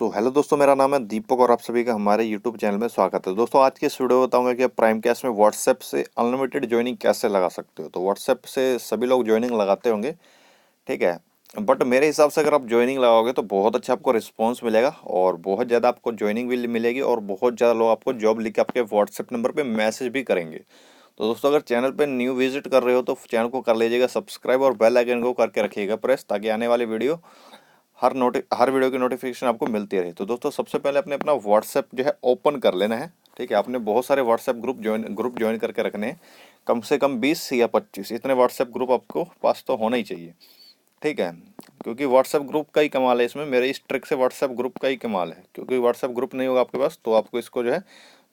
Hello दोस्तों, मेरा नाम है दीपक और आप सभी का हमारे यूट्यूब चैनल में स्वागत है। दोस्तों आज की इस वीडियो में बताऊंगा कि आप प्राइम कैश में व्हाट्सएप से अनलिमिटेड ज्वाइनिंग कैसे लगा सकते हो। तो व्हाट्सएप से सभी लोग ज्वाइनिंग लगाते होंगे, ठीक है। बट मेरे हिसाब से अगर आप ज्वाइनिंग लगाओगे तो बहुत अच्छा आपको रिस्पॉन्स मिलेगा और बहुत ज़्यादा आपको ज्वाइनिंग भी मिलेगी और बहुत ज़्यादा लोग आपको जॉब लिख के आपके व्हाट्सएप नंबर पर मैसेज भी करेंगे। तो दोस्तों अगर चैनल पर न्यू विजिट कर रहे हो तो चैनल को कर लीजिएगा सब्सक्राइब और बेल आइकन को करके रखिएगा प्रेस, ताकि आने वाली वीडियो हर वीडियो की नोटिफिकेशन आपको मिलती रहे। तो दोस्तों सबसे पहले अपने अपना व्हाट्सएप जो है ओपन कर लेना है, ठीक है। आपने बहुत सारे व्हाट्सएप ग्रुप ज्वाइन करके रखने हैं, कम से कम 20 या 25 इतने व्हाट्सएप ग्रुप आपको पास तो होना ही चाहिए, ठीक है। क्योंकि व्हाट्सएप ग्रुप का ही कमाल है इसमें, मेरे इस ट्रिक से व्हाट्सएप ग्रुप का ही कमाल है। क्योंकि व्हाट्सएप ग्रुप नहीं होगा आपके पास तो आपको इसको जो है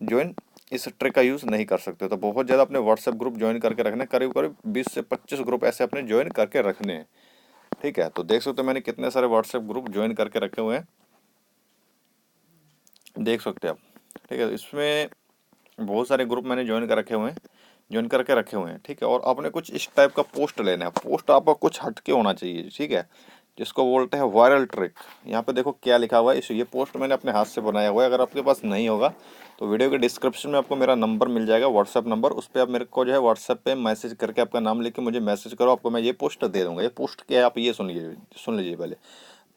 ज्वाइन इस ट्रिक का यूज़ नहीं कर सकते। तो बहुत ज़्यादा अपने व्हाट्सएप ग्रुप ज्वाइन करके रखने, करीब करीब 20 से 25 ग्रुप ऐसे अपने ज्वाइन करके रखने हैं, ठीक है। तो देख सकते हो मैंने कितने सारे व्हाट्सएप ग्रुप ज्वाइन करके रखे हुए हैं, देख सकते हैं आप, ठीक है। इसमें बहुत सारे ग्रुप मैंने ज्वाइन करके रखे हुए हैं, ठीक है। और आपने कुछ इस टाइप का पोस्ट लेना है, पोस्ट आपका कुछ हटके होना चाहिए, ठीक है, जिसको बोलते हैं वायरल ट्रिक। यहाँ पे देखो क्या लिखा हुआ है, ये पोस्ट मैंने अपने हाथ से बनाया हुआ है। अगर आपके पास नहीं होगा तो वीडियो के डिस्क्रिप्शन में आपको मेरा नंबर मिल जाएगा, व्हाट्सएप नंबर। उस पर आप मेरे को जो है व्हाट्सएप पे मैसेज करके आपका नाम लिख के मुझे मैसेज करो, आपको मैं ये पोस्ट दे दूंगा। ये पोस्ट क्या है आप ये सुन लीजिए पहले।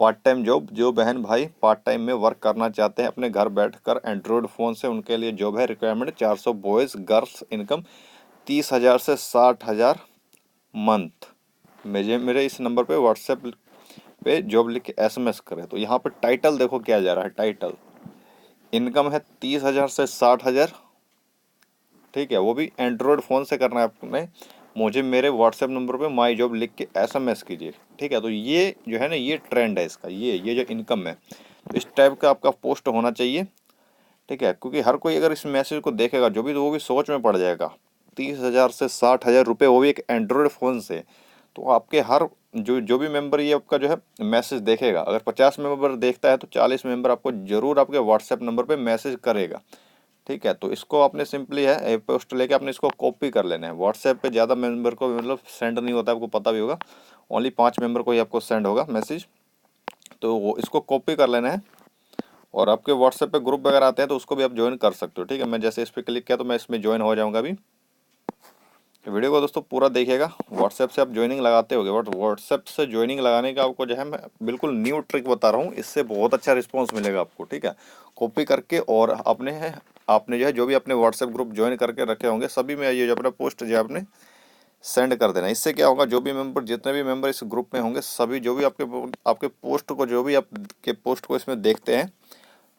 पार्ट टाइम जॉब, जो बहन भाई पार्ट टाइम में वर्क करना चाहते हैं अपने घर बैठकर एंड्रॉयड फ़ोन से, उनके लिए जॉब है। रिक्वायरमेंट 400 बॉयज़ गर्ल्स, इनकम 30,000 से 60,000 मंथ। मेरे इस नंबर पे व्हाट्सएप पे जॉब लिख के एसएमएस करें। तो यहाँ पे टाइटल देखो क्या जा रहा है, टाइटल इनकम है 30,000 से 60,000, ठीक है। वो भी एंड्रॉयड फ़ोन से करना है आपने। मुझे मेरे व्हाट्सएप नंबर पे माई जॉब लिख के एसएमएस कीजिए, ठीक है। तो ये जो है ना, ये ट्रेंड है इसका, ये जो इनकम है, तो इस टाइप का आपका पोस्ट होना चाहिए, ठीक है। क्योंकि हर कोई अगर इस मैसेज को देखेगा जो भी, तो वो भी सोच में पड़ जाएगा। 30,000 से 60,000 रुपये, वो भी एक एंड्रॉयड फ़ोन से। तो आपके हर जो भी मेंबर ये आपका जो है मैसेज देखेगा, अगर 50 मेंबर देखता है तो 40 मेंबर आपको ज़रूर आपके व्हाट्सएप नंबर पे मैसेज करेगा, ठीक है। तो इसको आपने सिंपली है पोस्ट लेके आपने इसको कॉपी कर लेना है। व्हाट्सएप पे ज़्यादा मेंबर को मतलब सेंड नहीं होता, आपको पता भी होगा, ओनली 5 मेंबर को ही आपको सेंड होगा मैसेज। तो वो इसको कॉपी कर लेना है और आपके व्हाट्सएप पे ग्रुप वगैरह आते हैं तो उसको भी आप ज्वाइन कर सकते हो, ठीक है। मैं जैसे इस पर क्लिक किया तो मैं इसमें ज्वाइन हो जाऊँगा अभी। वीडियो को दोस्तों पूरा देखिएगा। व्हाट्सएप से आप ज्वाइनिंग लगाते होगे, बट व्हाट्सएप से ज्वाइनिंग लगाने का आपको जो है मैं बिल्कुल न्यू ट्रिक बता रहा हूँ, इससे बहुत अच्छा रिस्पांस मिलेगा आपको, ठीक है। कॉपी करके और आपने जो है जो भी अपने व्हाट्सएप ग्रुप ज्वाइन करके रखे होंगे सभी में ये जो अपना पोस्ट जो है आपने सेंड कर देना। इससे क्या होगा, जो भी मेंबर जितने भी मेंबर इस ग्रुप में होंगे सभी जो भी आपके पोस्ट को, जो भी आपके पोस्ट को इसमें देखते हैं,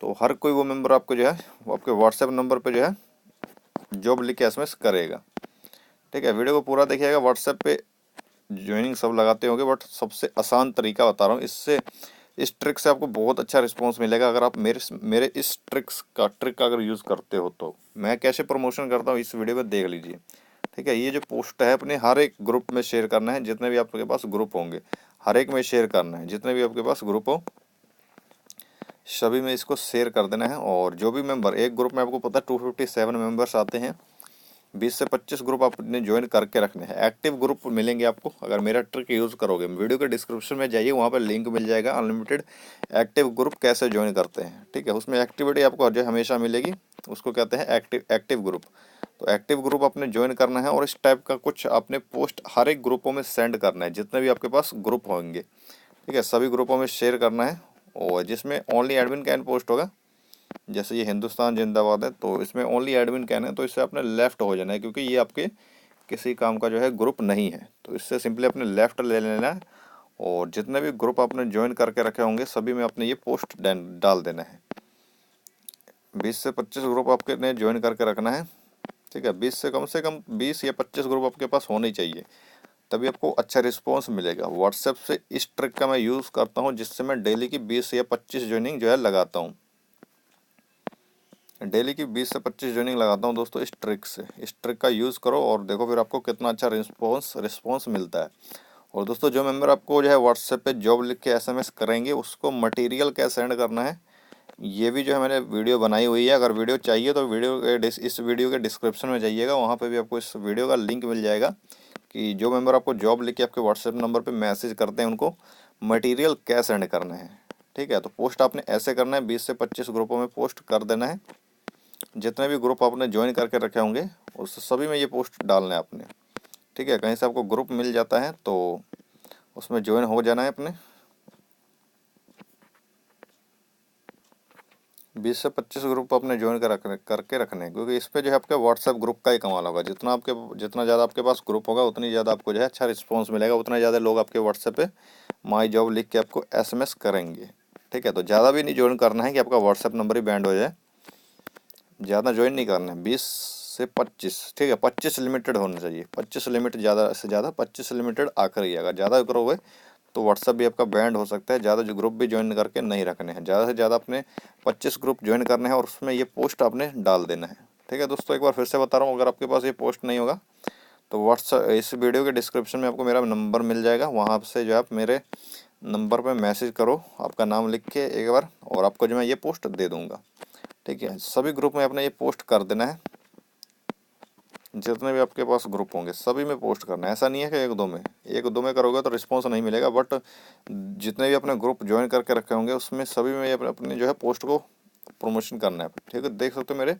तो हर कोई वो मेंबर आपको जो है वो आपके व्हाट्सएप नंबर पर जो है जॉब लिख के एसएमएस करेगा, ठीक है। वीडियो को पूरा देखिएगा। व्हाट्सएप पे ज्वाइनिंग सब लगाते होंगे, बट सबसे आसान तरीका बता रहा हूँ, इससे इस ट्रिक से आपको बहुत अच्छा रिस्पांस मिलेगा। अगर आप मेरे इस ट्रिक का अगर यूज़ करते हो तो मैं कैसे प्रमोशन करता हूँ इस वीडियो में देख लीजिए, ठीक है। ये जो पोस्ट है अपने हर एक ग्रुप में शेयर करना है, जितने भी आपके पास ग्रुप होंगे हर एक में शेयर करना है, जितने भी आपके पास ग्रुप हो सभी में इसको शेयर कर देना है। और जो भी मेंबर, एक ग्रुप में आपको पता है 257 मेंबर्स आते हैं, 20 से 25 ग्रुप आपने ज्वाइन करके रखने हैं। एक्टिव ग्रुप मिलेंगे आपको अगर मेरा ट्रिक यूज़ करोगे। वीडियो के डिस्क्रिप्शन में जाइए, वहाँ पर लिंक मिल जाएगा अनलिमिटेड एक्टिव ग्रुप कैसे ज्वाइन करते हैं, ठीक है। उसमें एक्टिविटी आपको जो हमेशा मिलेगी, उसको कहते हैं एक्टिव ग्रुप। तो एक्टिव ग्रुप आपने ज्वाइन करना है और इस टाइप का कुछ आपने पोस्ट हर एक ग्रुपों में सेंड करना है, जितने भी आपके पास ग्रुप होंगे, ठीक है। सभी ग्रुपों में शेयर करना है और जिसमें ओनली एडमिन कैन पोस्ट होगा, जैसे ये हिंदुस्तान जिंदाबाद है तो इसमें ओनली एडमिन कहना है, तो इससे आपने लेफ्ट हो जाना है, क्योंकि ये आपके किसी काम का जो है ग्रुप नहीं है। तो इससे सिंपली अपने लेफ्ट ले लेना है और जितने भी ग्रुप आपने ज्वाइन करके रखे होंगे सभी में आपने ये पोस्ट डाल देना है। 20 से 25 ग्रुप आपके ने ज्वाइन करके रखना है, ठीक है। 20 से कम 20 या 25 ग्रुप आपके पास होने चाहिए, तभी आपको अच्छा रिस्पॉन्स मिलेगा। व्हाट्सएप से इस ट्रिक का मैं यूज़ करता हूँ, जिससे मैं डेली की 20 या 25 ज्वाइनिंग जो है लगाता हूँ। डेली की 20 से 25 ज्वाइनिंग लगाता हूँ दोस्तों इस ट्रिक से। इस ट्रिक का यूज़ करो और देखो फिर आपको कितना अच्छा रिस्पॉन्स मिलता है। और दोस्तों जो मेंबर आपको जो है व्हाट्सएप पे जॉब लिख के एसएमएस करेंगे उसको मटेरियल क्या सेंड करना है, ये भी जो है मैंने वीडियो बनाई हुई है। अगर वीडियो चाहिए तो इस वीडियो के डिस्क्रिप्शन में जाइएगा, वहाँ पर भी आपको इस वीडियो का लिंक मिल जाएगा कि जो मेंबर आपको जॉब लिख के आपके व्हाट्सएप नंबर पर मैसेज करते हैं उनको मटीरियल क्या सेंड करना है, ठीक है। तो पोस्ट आपने ऐसे करना है, 20 से 25 ग्रुपों में पोस्ट कर देना है। जितने भी ग्रुप आपने ज्वाइन करके रखे होंगे उस सभी में ये पोस्ट डालना है आपने, ठीक है। कहीं से आपको ग्रुप मिल जाता है तो उसमें ज्वाइन हो जाना है अपने। 20 से 25 ग्रुप अपने ज्वाइन करके रखने हैं, क्योंकि इस पे जो है आपके व्हाट्सएप ग्रुप का ही कमाल होगा। जितना ज़्यादा आपके पास ग्रुप होगा उतनी ज़्यादा आपको जो है अच्छा रिस्पॉन्स मिलेगा, उतना ज़्यादा लोग आपके व्हाट्सएप पे माई जॉब लिख के आपको SMS करेंगे, ठीक है। तो ज़्यादा भी नहीं ज्वाइन करना है कि आपका व्हाट्सएप नंबर ही बैंड हो जाए, ज़्यादा ज्वाइन नहीं करना है। 20 से 25, ठीक है। 25 लिमिटेड होना चाहिए, 25 लिमिट, ज़्यादा से ज़्यादा 25 लिमिटेड आखिरी। अगर ज़्यादा करोगे तो व्हाट्सएप भी आपका बैंड हो सकता है। ज़्यादा जो ग्रुप भी ज्वाइन करके नहीं रखने हैं, ज़्यादा से ज़्यादा अपने 25 ग्रुप ज्वाइन करने हैं और उसमें ये पोस्ट आपने डाल देना है, ठीक है। दोस्तों एक बार फिर से बता रहा हूँ, अगर आपके पास ये पोस्ट नहीं होगा तो व्हाट्सएप, इस वीडियो के डिस्क्रिप्शन में आपको मेरा नंबर मिल जाएगा, वहाँ से जो है आप मेरे नंबर पर मैसेज करो, आपका नाम लिख के एक बार, और आपको जो मैं ये पोस्ट दे दूँगा, ठीक है। सभी ग्रुप में अपने ये पोस्ट कर देना है, जितने भी आपके पास ग्रुप होंगे सभी में पोस्ट करना है। ऐसा नहीं है कि एक दो में करोगे तो रिस्पॉन्स नहीं मिलेगा, बट जितने भी अपने ग्रुप ज्वाइन करके रखे होंगे उसमें सभी में अपने जो है पोस्ट को प्रमोशन करना है, ठीक है। देख सकते हो मेरे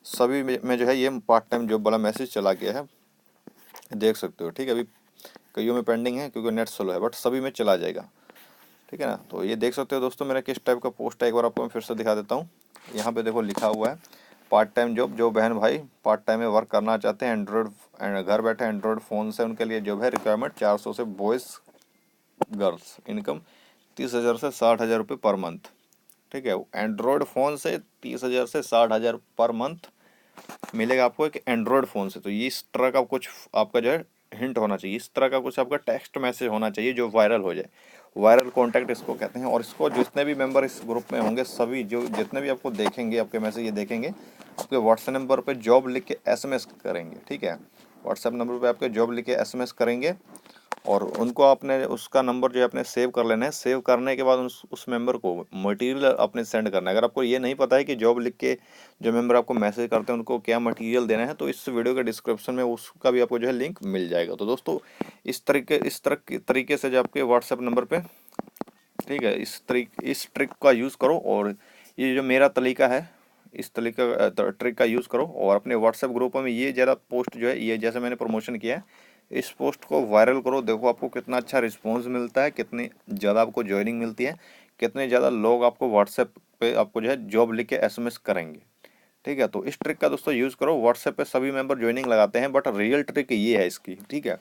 सभी में जो है ये पार्ट टाइम जॉब वाला मैसेज चला गया है, देख सकते हो, ठीक है। अभी कईयों में पेंडिंग है क्योंकि नेट स्लो है, बट सभी में चला जाएगा, ठीक है ना। तो ये देख सकते हो दोस्तों मेरा किस टाइप का पोस्ट है, एक बार आपको मैं फिर से दिखा देता हूँ। यहाँ पे देखो लिखा हुआ है पार्ट टाइम जॉब, जो बहन भाई पार्ट टाइम में वर्क करना चाहते हैं एंड्रॉयड, घर बैठे एंड्रॉयड फ़ोन से, उनके लिए जॉब है। रिक्वायरमेंट 400 से बॉयज़ गर्ल्स, इनकम 30,000 से 60,000 रुपये पर मंथ, ठीक है। एंड्रॉयड फ़ोन से 30,000 से 60,000 पर मंथ मिलेगा आपको एक एंड्रॉयड फ़ोन से। तो ये इस तरह का कुछ आपका जो है हिंट होना चाहिए, इस तरह का कुछ आपका टेक्स्ट मैसेज होना चाहिए जो वायरल हो जाए। वायरल कॉन्टैक्ट इसको कहते हैं। और इसको जितने भी मेंबर इस ग्रुप में होंगे सभी, जो जितने भी आपको देखेंगे, आपके मैसेज ये देखेंगे, आपके व्हाट्सएप नंबर पे जॉब लिख के SMS करेंगे, ठीक है। व्हाट्सएप नंबर पे आपके जॉब लिख के SMS करेंगे और उनको आपने उसका नंबर जो है अपने सेव कर लेना है। सेव करने के बाद उस मेंबर को मटेरियल अपने सेंड करना है। अगर आपको ये नहीं पता है कि जॉब लिख के जो मेंबर आपको मैसेज करते हैं उनको क्या मटेरियल देना है, तो इस वीडियो के डिस्क्रिप्शन में उसका भी आपको जो है लिंक मिल जाएगा। तो दोस्तों इस तरीके से जो आपके व्हाट्सएप नंबर पे, ठीक है, इस ट्रिक का यूज़ करो। और ये जो मेरा तरीका है, इस ट्रिक का यूज़ करो और अपने व्हाट्सएप ग्रुपों में ये ज़रा पोस्ट जो है, ये जैसे मैंने प्रमोशन किया है, इस पोस्ट को वायरल करो। देखो आपको कितना अच्छा रिस्पॉन्स मिलता है, कितनी ज़्यादा आपको ज्वाइनिंग मिलती है, कितने ज़्यादा लोग आपको व्हाट्सएप पे आपको जो है जॉब लिख के SMS करेंगे, ठीक है। तो इस ट्रिक का दोस्तों यूज़ करो। व्हाट्सएप पे सभी मेंबर ज्वाइनिंग लगाते हैं, बट रियल ट्रिक ये है इसकी, ठीक है।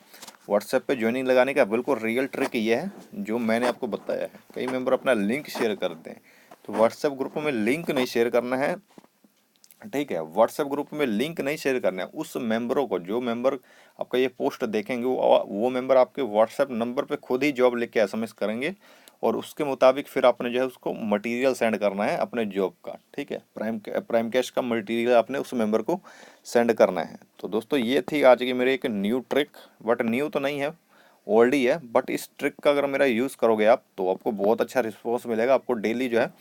व्हाट्सएप पे ज्वाइनिंग लगाने का बिल्कुल रियल ट्रिक ये है जो मैंने आपको बताया है। कई मेंबर अपना लिंक शेयर करते हैं, तो व्हाट्सएप ग्रुप में लिंक नहीं शेयर करना है, ठीक है। व्हाट्सएप ग्रुप में लिंक नहीं शेयर करना है। उस मेंबरों को, जो मेंबर आपका ये पोस्ट देखेंगे, वो मेंबर आपके व्हाट्सएप नंबर पे खुद ही जॉब लिख के SMS करेंगे और उसके मुताबिक फिर आपने जो है उसको मटेरियल सेंड करना है अपने जॉब का, ठीक है। प्राइम कैश का मटेरियल आपने उस मेंबर को सेंड करना है। तो दोस्तों ये थी आज की मेरी एक न्यू ट्रिक, बट न्यू तो नहीं है, ओल्ड ही है, बट इस ट्रिक का अगर मेरा यूज़ करोगे आप तो आपको बहुत अच्छा रिस्पॉन्स मिलेगा। आपको डेली जो है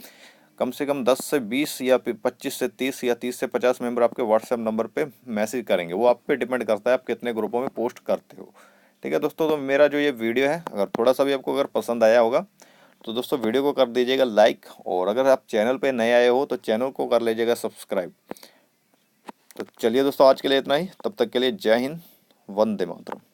कम से कम 10 से 20 या 25 से 30 या 30 से 50 मेंबर आपके व्हाट्सएप नंबर पे मैसेज करेंगे। वो आप पे डिपेंड करता है आप कितने ग्रुपों में पोस्ट करते हो, ठीक है दोस्तों। तो मेरा जो ये वीडियो है, अगर थोड़ा सा भी आपको अगर पसंद आया होगा तो दोस्तों वीडियो को कर दीजिएगा लाइक, और अगर आप चैनल पे नए आए हो तो चैनल को कर लीजिएगा सब्सक्राइब। तो चलिए दोस्तों आज के लिए इतना ही, तब तक के लिए जय हिंद, वंदे मातरम।